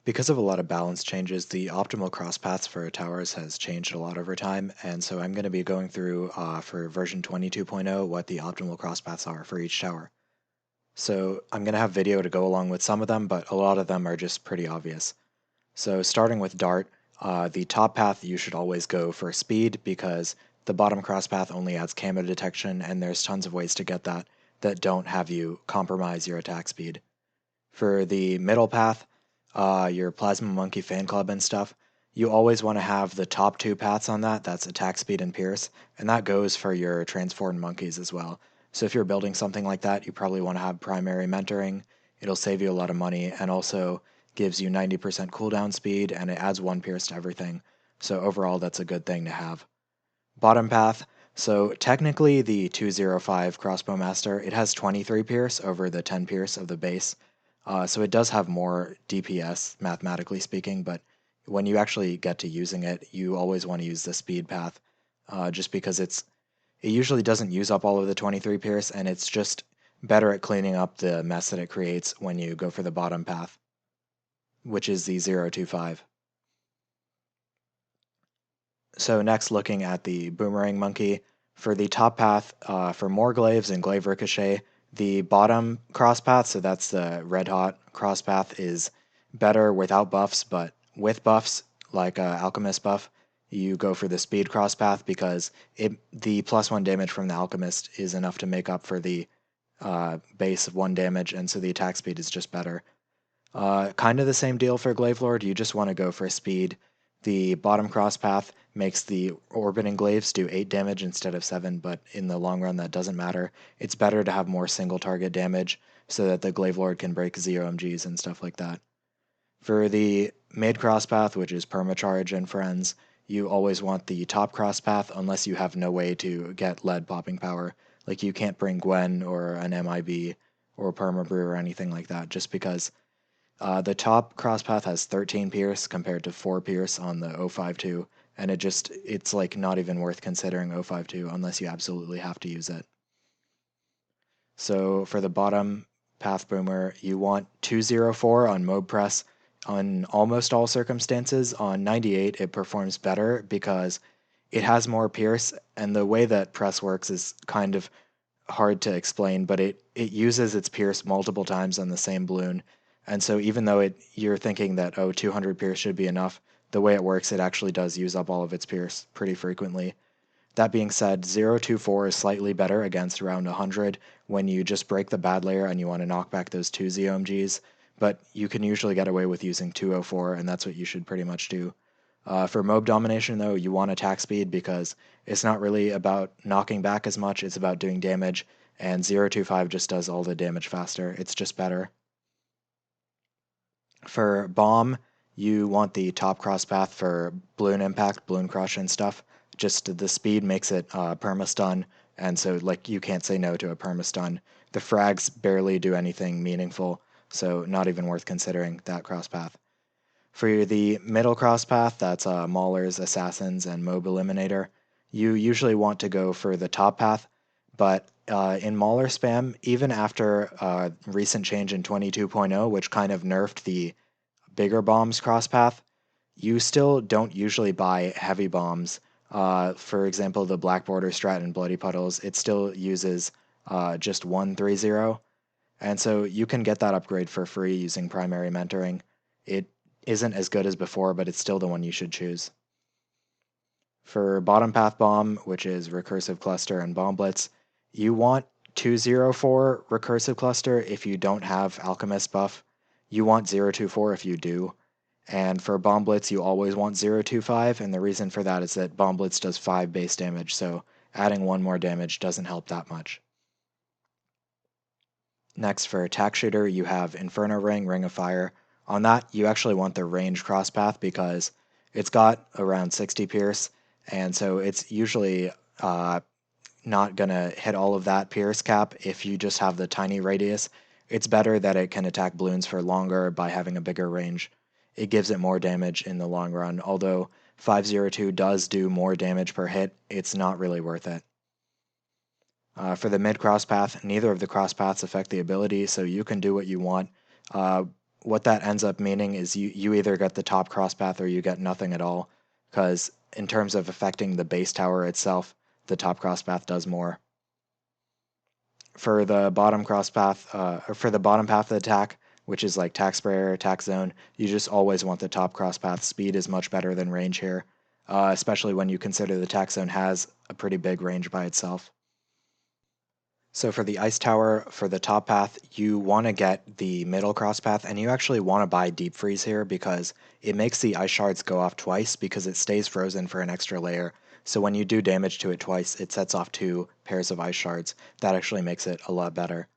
Because of a lot of balance changes, the optimal crosspaths for towers has changed a lot over time, and so I'm going to be going through for version 22.0 what the optimal crosspaths are for each tower. So I'm going to have video to go along with some of them, but a lot of them are just pretty obvious. So starting with Dart, the top path you should always go for speed because the bottom crosspath only adds camo detection, and there's tons of ways to get that don't have you compromise your attack speed. For the middle path, your Plasma Monkey fan club and stuff, you always want to have the top two paths on that. That's attack speed and pierce, and that goes for your transformed monkeys as well. So if you're building something like that, you probably want to have primary mentoring. It'll save you a lot of money and also gives you 90% cooldown speed, and it adds 1 pierce to everything. So overall, that's a good thing to have. Bottom path. So technically, the 205 Crossbow Master, it has 23 pierce over the 10 pierce of the base. So it does have more DPS, mathematically speaking, but when you actually get to using it, you always want to use the speed path, just because it usually doesn't use up all of the 23 pierce, and it's just better at cleaning up the mess that it creates when you go for the bottom path, which is the 025. So next, looking at the Boomerang Monkey, for the top path, for more glaives and glaive ricochet, the bottom crosspath, so that's the red hot crosspath, is better without buffs, but with buffs, like Alchemist buff, you go for the speed crosspath because the +1 damage from the Alchemist is enough to make up for the base of 1 damage, and so the attack speed is just better. Kind of the same deal for Glaive Lord, you just want to go for speed. The bottom crosspath makes the orbiting glaives do 8 damage instead of 7, but in the long run that doesn't matter. It's better to have more single target damage so that the Glaive Lord can break ZOMGs and stuff like that. For the mid crosspath, which is permacharge and friends, you always want the top crosspath unless you have no way to get lead popping power. Like you can't bring Gwen or an MIB or permabrew or anything like that, just because the top crosspath has 13 pierce compared to 4 pierce on the 052, and it's like not even worth considering 052 unless you absolutely have to use it. So for the bottom path boomer, you want 204 on MOAB press. On almost all circumstances, on 98 it performs better because it has more pierce, and the way that press works is kind of hard to explain, but it uses its pierce multiple times on the same balloon. And so even though you're thinking that, 200 pierce should be enough, the way it works, it actually does use up all of its pierce pretty frequently. That being said, 024 is slightly better against around 100 when you just break the bad layer and you want to knock back those 2 ZOMGs, but you can usually get away with using 204, and that's what you should pretty much do. For MOAB domination, though, you want attack speed because it's not really about knocking back as much, it's about doing damage, and 025 just does all the damage faster. It's just better. For bomb, you want the top crosspath for balloon impact, balloon crush, and stuff. Just the speed makes it perma-stun, and so like you can't say no to a perma-stun. The frags barely do anything meaningful, so not even worth considering that crosspath. For the middle crosspath, that's Maulers, Assassins, and MOAB Eliminator, you usually want to go for the top path, but in Mauler spam, even after recent change in 22.0, which kind of nerfed the bigger bombs crosspath, you still don't usually buy heavy bombs. For example, the Black Border Strat and Bloody Puddles, it still uses just 130, and so you can get that upgrade for free using primary mentoring. It isn't as good as before, but it's still the one you should choose. For bottom path bomb, which is recursive cluster and bomb blitz, you want 204 recursive cluster if you don't have alchemist buff. You want 024 if you do. And for bomb blitz, you always want 025, and the reason for that is that bomb blitz does 5 base damage, so adding 1 more damage doesn't help that much. Next, for attack shooter, you have Inferno Ring, Ring of Fire. On that, you actually want the range crosspath because it's got around 60 pierce, and so it's usually not going to hit all of that pierce cap if you just have the tiny radius. It's better that it can attack balloons for longer by having a bigger range. It gives it more damage in the long run, although 502 does do more damage per hit, it's not really worth it. For the mid crosspath, neither of the crosspaths affect the ability, so you can do what you want. what that ends up meaning is you either get the top crosspath or you get nothing at all, because in terms of affecting the base tower itself, the top crosspath does more. For the bottom crosspath, or for the bottom path of the Tack, which is like Tack Sprayer, Tack Zone, you just always want the top crosspath. Speed is much better than range here, especially when you consider the Tack Zone has a pretty big range by itself. So for the Ice Tower, for the top path, you want to get the middle crosspath, and you actually want to buy Deep Freeze here because it makes the Ice Shards go off twice because it stays frozen for an extra layer. So when you do damage to it twice, it sets off 2 pairs of Ice Shards. That actually makes it a lot better.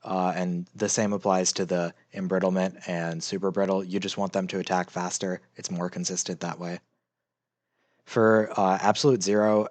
And the same applies to the Embrittlement and Super Brittle. You just want them to attack faster. It's more consistent that way. For Absolute Zero,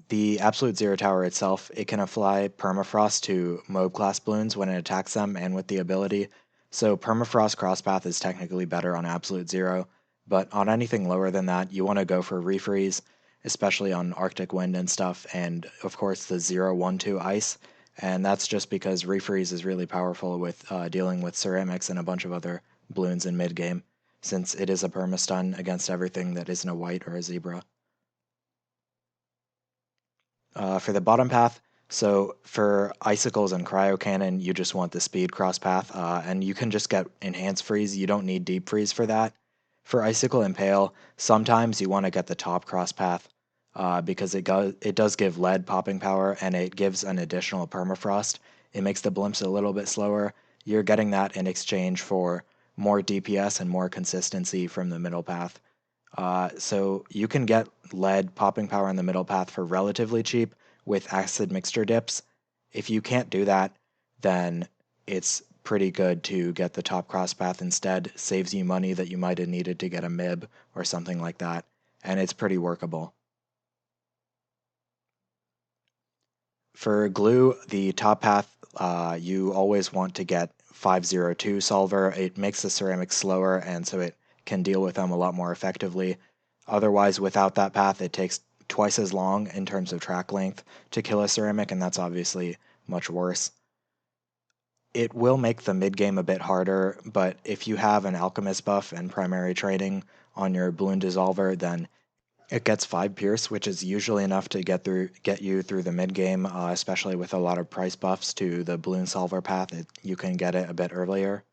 the Absolute Zero Tower itself, it can apply Permafrost to MOAB class Bloons when it attacks them and with the ability. So Permafrost Crosspath is technically better on Absolute Zero, but on anything lower than that, you want to go for Refreeze, especially on Arctic Wind and stuff, and of course the 0-1-2 Ice. And that's just because Refreeze is really powerful with dealing with ceramics and a bunch of other Bloons in mid-game, since it is a permastun against everything that isn't a white or a zebra. For the bottom path, so for Icicles and Cryo Cannon, you just want the speed cross path, and you can just get Enhanced Freeze. You don't need Deep Freeze for that. For Icicle Impale, sometimes you want to get the top cross path because it does give lead popping power, and it gives an additional permafrost. It makes the blimps a little bit slower. You're getting that in exchange for more DPS and more consistency from the middle path. So you can get lead popping power in the middle path for relatively cheap with acid mixture dips. If you can't do that, then it's pretty good to get the top cross path instead. Saves you money that you might have needed to get a MIB or something like that, and it's pretty workable. For glue, the top path, you always want to get 502 solver. It makes the ceramics slower, and so it can deal with them a lot more effectively. Otherwise, without that path, it takes twice as long in terms of track length to kill a ceramic, and that's obviously much worse. It will make the mid-game a bit harder, but if you have an Alchemist buff and primary training on your Bloon Dissolver, then it gets 5 Pierce, which is usually enough to get you through the mid-game, especially with a lot of price buffs to the Bloon Solver path. You can get it a bit earlier.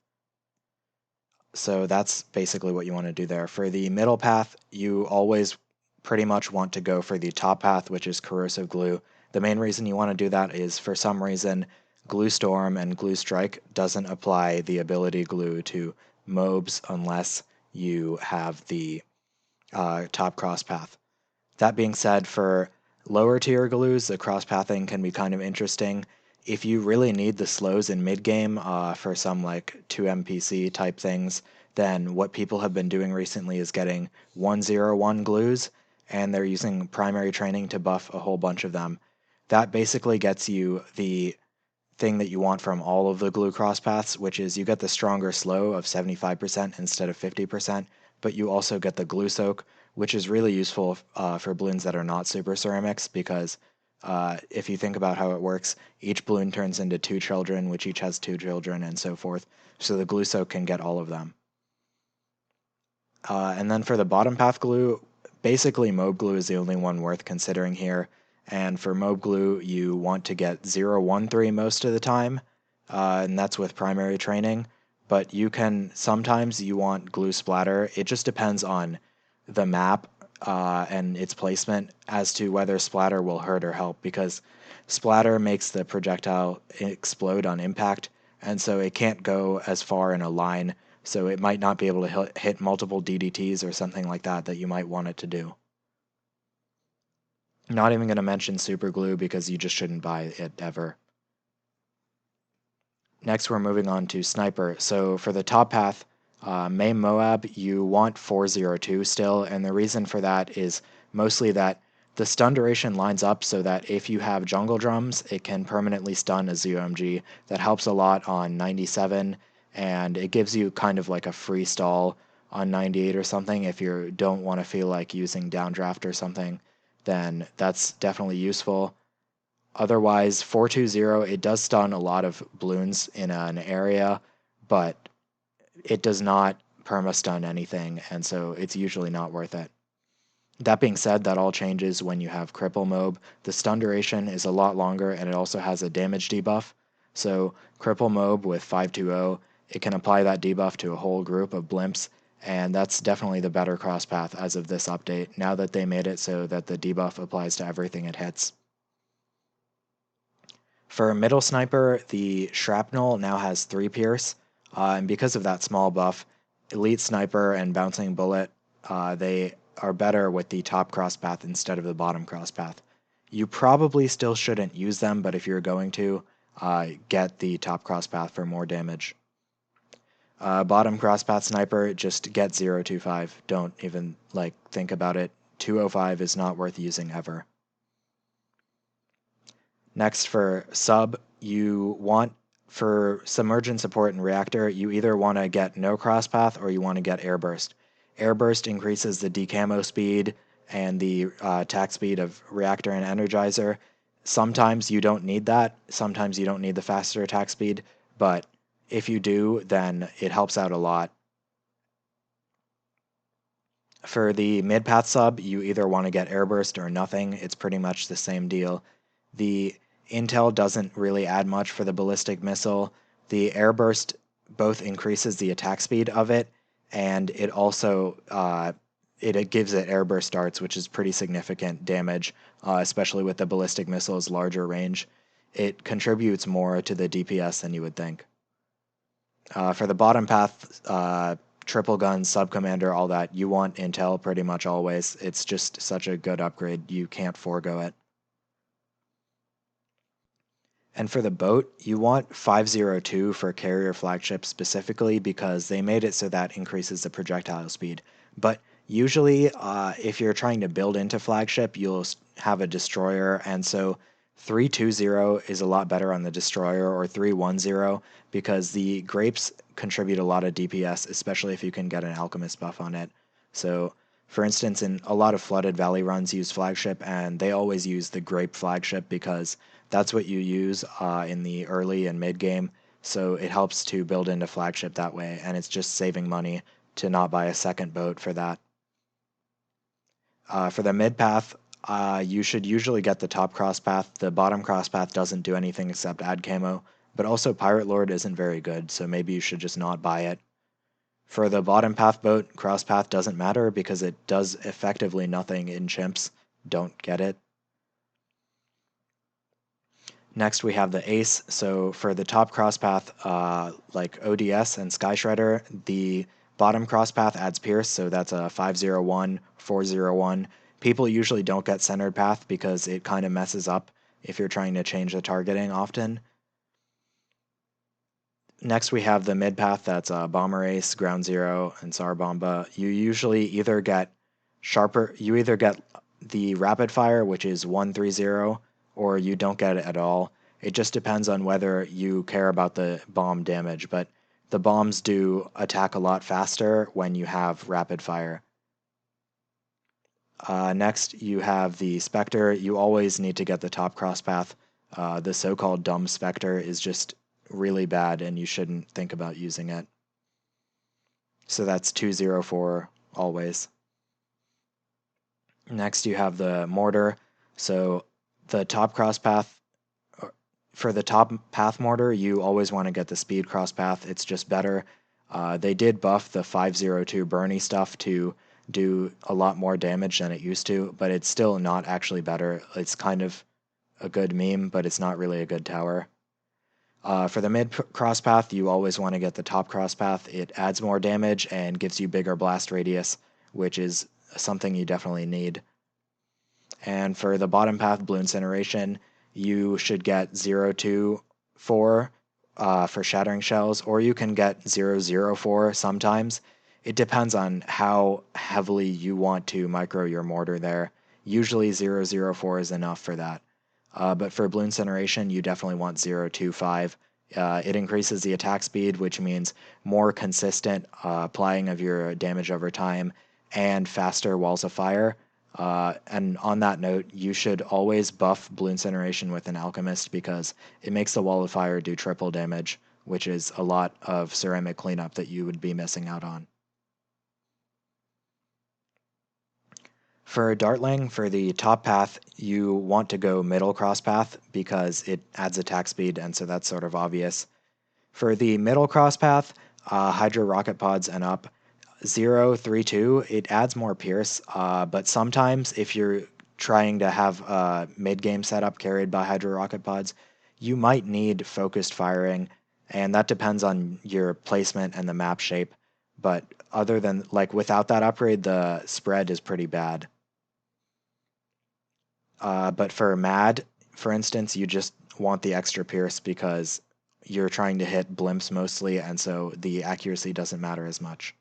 So that's basically what you want to do there. For the middle path, you always pretty much want to go for the top path, which is Corrosive Glue. The main reason you want to do that is for some reason Glue Storm and Glue Strike doesn't apply the ability glue to MOABs unless you have the top cross path. That being said, for lower tier glues, the crosspathing can be kind of interesting. If you really need the slows in mid game for some like 2 MPC type things, then what people have been doing recently is getting 101 glues, and they're using primary training to buff a whole bunch of them. That basically gets you the thing that you want from all of the glue crosspaths, which is you get the stronger slow of 75% instead of 50%, but you also get the glue soak, which is really useful for Bloons that are not super ceramics, because if you think about how it works, each Bloon turns into 2 children, which each has 2 children, and so forth. So the glue soak can get all of them. And then for the bottom path glue, basically MOAB glue is the only one worth considering here. And for MOAB glue, you want to get 0-1-3 most of the time, and that's with primary training. But you can, sometimes you want glue splatter. It just depends on the map and its placement as to whether splatter will hurt or help, because splatter makes the projectile explode on impact, and so it can't go as far in a line, so it might not be able to hit multiple DDTs or something like that you might want it to do. Not even going to mention super glue because you just shouldn't buy it ever. Next, we're moving on to Sniper. So for the top path, main MOAB, you want 402 still, and the reason for that is mostly that the stun duration lines up so that if you have jungle drums, it can permanently stun a ZOMG. That helps a lot on 97, and it gives you kind of like a free stall on 98 or something. If you don't want to feel like using downdraft or something, then that's definitely useful. Otherwise, 420, it does stun a lot of Bloons in an area, but it does not perma-stun anything, and so it's usually not worth it. That being said, that all changes when you have Cripple MOAB. The stun duration is a lot longer, and it also has a damage debuff. So Cripple MOAB with 520, it can apply that debuff to a whole group of blimps, and that's definitely the better crosspath as of this update, now that they made it so that the debuff applies to everything it hits. For middle sniper, the shrapnel now has 3 pierce, and because of that small buff, elite sniper and bouncing bullet, they are better with the top crosspath instead of the bottom crosspath. You probably still shouldn't use them, but if you're going to, get the top crosspath for more damage. Bottom crosspath sniper, just get 025. Don't even think about it. 205 is not worth using ever. Next, for sub, for submergent support and reactor, you either want to get no crosspath or you want to get airburst. Airburst increases the decamo speed and the attack speed of reactor and energizer. Sometimes you don't need that. Sometimes you don't need the faster attack speed, but if you do, then it helps out a lot. For the mid-path sub, you either want to get airburst or nothing. It's pretty much the same deal. The intel doesn't really add much for the ballistic missile. The airburst both increases the attack speed of it, and it also it gives it airburst darts, which is pretty significant damage, especially with the ballistic missile's larger range. It contributes more to the DPS than you would think. For the bottom path, triple gun, sub commander, all that, you want intel pretty much always. It's just such a good upgrade, you can't forego it. And for the boat, you want 502 for carrier flagship specifically because they made it so that increases the projectile speed. But usually, if you're trying to build into flagship, you'll have a destroyer, and so 320 is a lot better on the destroyer, or 310, because the grapes contribute a lot of DPS, especially if you can get an alchemist buff on it. So, for instance, in a lot of flooded valley runs use flagship, and they always use the grape flagship because that's what you use in the early and mid game. So it helps to build into flagship that way, and it's just saving money to not buy a second boat for that. For the mid path, you should usually get the top crosspath. The bottom crosspath doesn't do anything except add camo, but also Pirate Lord isn't very good, so maybe you should just not buy it. For the bottom path boat, crosspath doesn't matter because it does effectively nothing in chimps. Don't get it. Next we have the ace. So for the top crosspath, like ODS and Sky Shredder, the bottom crosspath adds pierce, so that's a 501, 401. People usually don't get centered path because it kind of messes up if you're trying to change the targeting often. Next we have the mid path, that's Bomber Ace, Ground Zero, and Tsar Bomba. You usually either get the rapid fire, which is 130, or you don't get it at all. It just depends on whether you care about the bomb damage, but the bombs do attack a lot faster when you have rapid fire. Next, you have the Spectre. You always need to get the top crosspath. The so-called dumb Spectre is just really bad, and you shouldn't think about using it. So that's 204 always. Next, you have the Mortar. So the top crosspath, for the top path mortar, you always want to get the speed crosspath. It's just better. They did buff the 502 Bernie stuff to do a lot more damage than it used to, but it's still not actually better. It's kind of a good meme, but it's not really a good tower. For the mid crosspath, you always want to get the top crosspath. It adds more damage and gives you bigger blast radius, which is something you definitely need. And for the bottom path, Blue Incineration, you should get 024 for Shattering Shells, or you can get 004 sometimes. It depends on how heavily you want to micro your mortar there. Usually 004 is enough for that. But for Blue Incineration, you definitely want 025. It increases the attack speed, which means more consistent applying of your damage over time and faster walls of fire. And on that note, you should always buff Blue Incineration with an Alchemist because it makes the wall of fire do triple damage, which is a lot of ceramic cleanup that you would be missing out on. For dartling, for the top path, you want to go middle crosspath because it adds attack speed, and so that's sort of obvious. For the middle crosspath, Hydra rocket pods and up, 0, 3, 2, it adds more pierce, but sometimes if you're trying to have a mid-game setup carried by Hydra rocket pods, you might need focused firing, and that depends on your placement and the map shape. But other than, like, without that upgrade, the spread is pretty bad. But for Mad, for instance, you just want the extra pierce because you're trying to hit blimps mostly, and so the accuracy doesn't matter as much.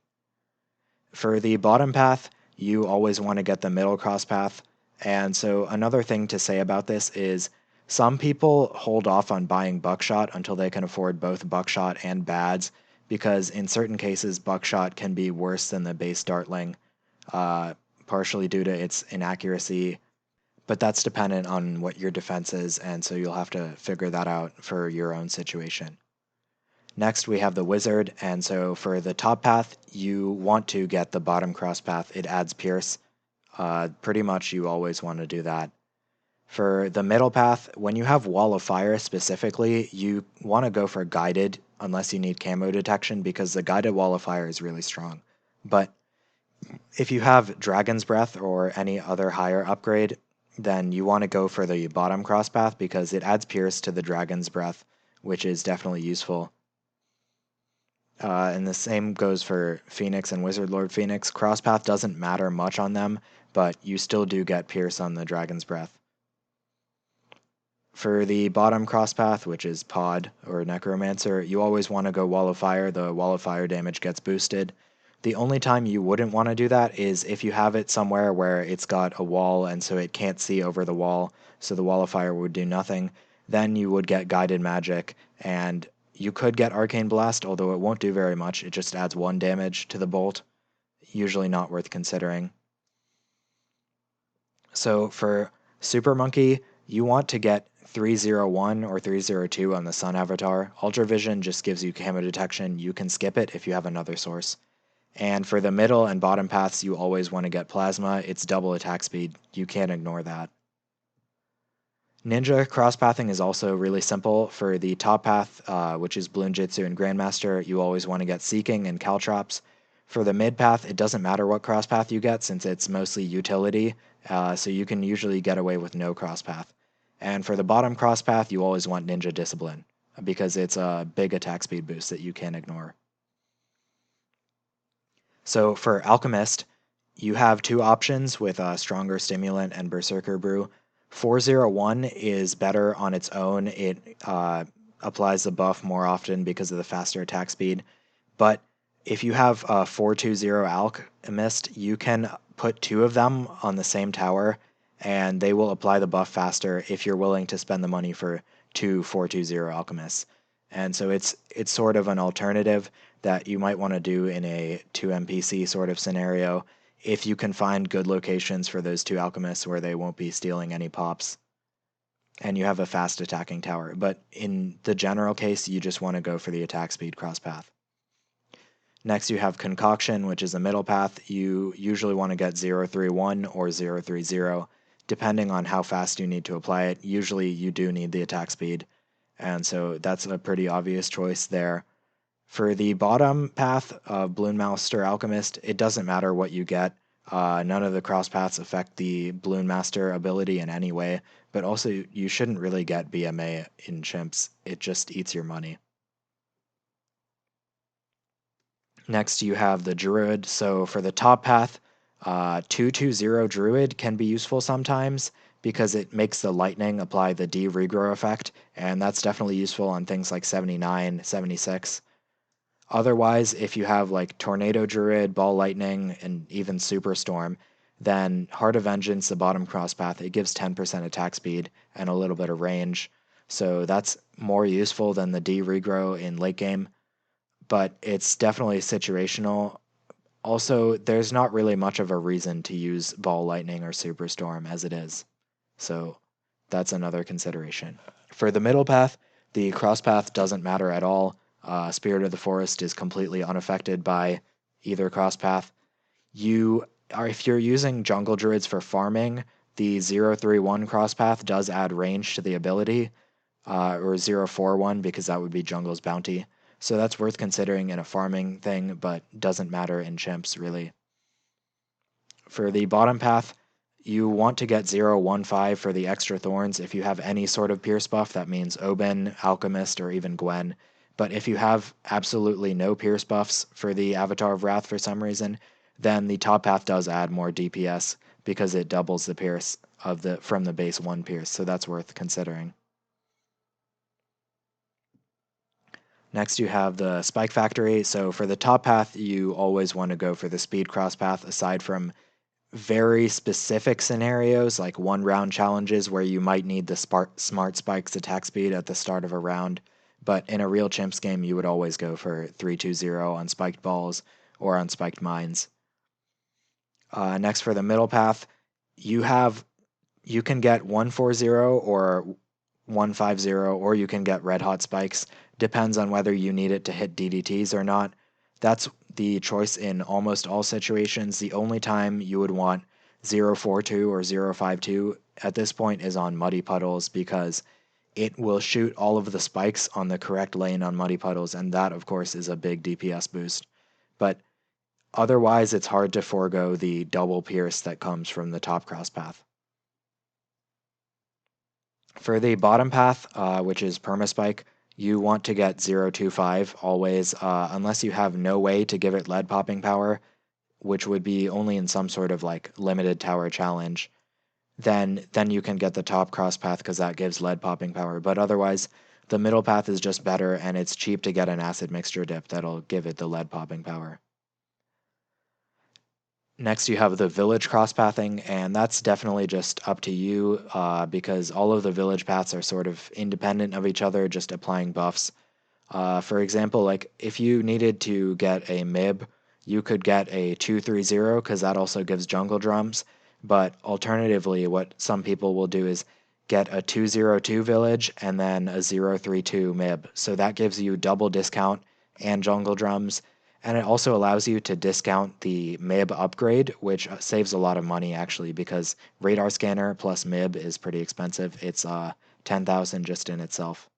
For the bottom path, you always want to get the middle cross path, and so another thing to say about this is some people hold off on buying buckshot until they can afford both buckshot and bads, because in certain cases buckshot can be worse than the base dartling, partially due to its inaccuracy. But that's dependent on what your defense is, and so you'll have to figure that out for your own situation. Next, we have the wizard, and so for the top path, you want to get the bottom cross path. It adds pierce. Pretty much you always want to do that. For the middle path, when you have wall of fire specifically, you want to go for guided unless you need camo detection, because the guided wall of fire is really strong. But if you have dragon's breath or any other higher upgrade, then you want to go for the bottom cross path because it adds pierce to the dragon's breath, which is definitely useful. And the same goes for Phoenix and Wizard Lord Phoenix. Crosspath doesn't matter much on them, but you still do get pierce on the dragon's breath. For the bottom crosspath, which is Pod or Necromancer, you always want to go Wall of Fire. The Wall of Fire damage gets boosted. The only time you wouldn't want to do that is if you have it somewhere where it's got a wall and so it can't see over the wall, so the Wall of Fire would do nothing. Then you would get Guided Magic, and you could get Arcane Blast, although it won't do very much. It just adds 1 damage to the bolt. Usually not worth considering. So for Super Monkey, you want to get 301 or 302 on the Sun Avatar. Ultra Vision just gives you camo detection. You can skip it if you have another source. And for the middle and bottom paths, you always want to get Plasma. It's double attack speed. You can't ignore that. Ninja crosspathing is also really simple. For the top path, which is Bloon Jitsu and Grandmaster, you always want to get Seeking and Caltrops. For the mid path, it doesn't matter what crosspath you get since it's mostly utility, so you can usually get away with no crosspath. And for the bottom crosspath, you always want Ninja Discipline because it's a big attack speed boost that you can't ignore. So for Alchemist, you have 2 options with Stronger Stimulant and Berserker Brew. 401 is better on its own. It applies the buff more often because of the faster attack speed. But if you have 420 Alchemist, you can put 2 of them on the same tower, and they will apply the buff faster if you're willing to spend the money for 2 420 Alchemists. And so it's sort of an alternative that you might want to do in a 2 NPC sort of scenario if you can find good locations for those 2 alchemists where they won't be stealing any pops and you have a fast attacking tower. But in the general case, you just want to go for the attack speed cross path. Next, you have Concoction, which is a middle path. You usually want to get 031 or 030, depending on how fast you need to apply it. Usually you do need the attack speed, and so that's a pretty obvious choice there. For the bottom path of Bloonmaster Alchemist, it doesn't matter what you get. None of the cross paths affect the Bloonmaster ability in any way, but also you shouldn't really get BMA in Chimps. It just eats your money. Next, you have the Druid. So for the top path, 220 Druid can be useful sometimes because it makes the lightning apply the D regrow effect, and that's definitely useful on things like 79, 76. Otherwise, if you have like Tornado Druid, Ball Lightning, and even Superstorm, then Heart of Vengeance, the bottom cross path, it gives 10% attack speed and a little bit of range. So that's more useful than the D regrow in late game, but it's definitely situational. Also, there's not really much of a reason to use Ball Lightning or Superstorm as it is. So that's another consideration. For the middle path, the cross path doesn't matter at all. Spirit of the Forest is completely unaffected by either crosspath. If you're using jungle druids for farming, the 031 crosspath does add range to the ability, or 041 because that would be jungle's bounty. So that's worth considering in a farming thing, but doesn't matter in chimps really. For the bottom path, you want to get 015 for the extra thorns if you have any sort of pierce buff. That means Oben, Alchemist, or even Gwen. But if you have absolutely no pierce buffs for the Avatar of Wrath for some reason, then the top path does add more DPS because it doubles the pierce from the base 1 pierce, so that's worth considering. Next you have the Spike Factory. So for the top path, you always want to go for the speed cross path, aside from very specific scenarios like 1-round challenges where you might need the smart spikes attack speed at the start of a round. But in a real chimps game, you would always go for 3-2-0 on spiked balls or on spiked mines. Next for the middle path, you can get 140 or 150, or you can get red hot spikes. Depends on whether you need it to hit DDTs or not. That's the choice in almost all situations. The only time you would want 042 or 052 at this point is on muddy puddles, because it will shoot all of the spikes on the correct lane on muddy puddles, and that of course is a big DPS boost. But otherwise it's hard to forego the double pierce that comes from the top cross path. For the bottom path, which is permaspike, you want to get 025 always, unless you have no way to give it lead popping power, which would be only in some sort of like limited tower challenge. Then you can get the top cross path because that gives lead popping power. But otherwise, the middle path is just better, and it's cheap to get an acid mixture dip that'll give it the lead popping power. Next, you have the village crosspathing, and that's definitely just up to you, because all of the village paths are sort of independent of each other, just applying buffs. For example, like if you needed to get a MIB, you could get a 230 because that also gives jungle drums. But alternatively, what some people will do is get a 202 village and then a 032 MIB. So that gives you double discount and jungle drums. And it also allows you to discount the MIB upgrade, which saves a lot of money actually, because radar scanner plus MIB is pretty expensive. It's 10,000 just in itself.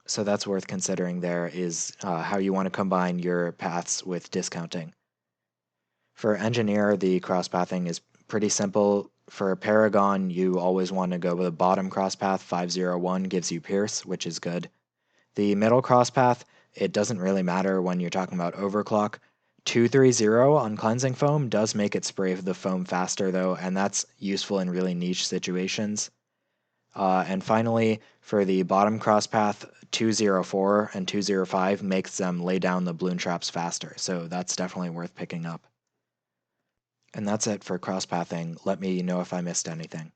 So that's worth considering there, is how you want to combine your paths with discounting. For engineer, the crosspathing is pretty simple. For Paragon, you always want to go with the bottom crosspath. 501 gives you pierce, which is good. The middle crosspath, it doesn't really matter when you're talking about overclock. 230 on cleansing foam does make it spray the foam faster though, and that's useful in really niche situations. And finally, for the bottom crosspath, 204 and 205 makes them lay down the balloon traps faster, so that's definitely worth picking up. And that's it for crosspathing. Let me know if I missed anything.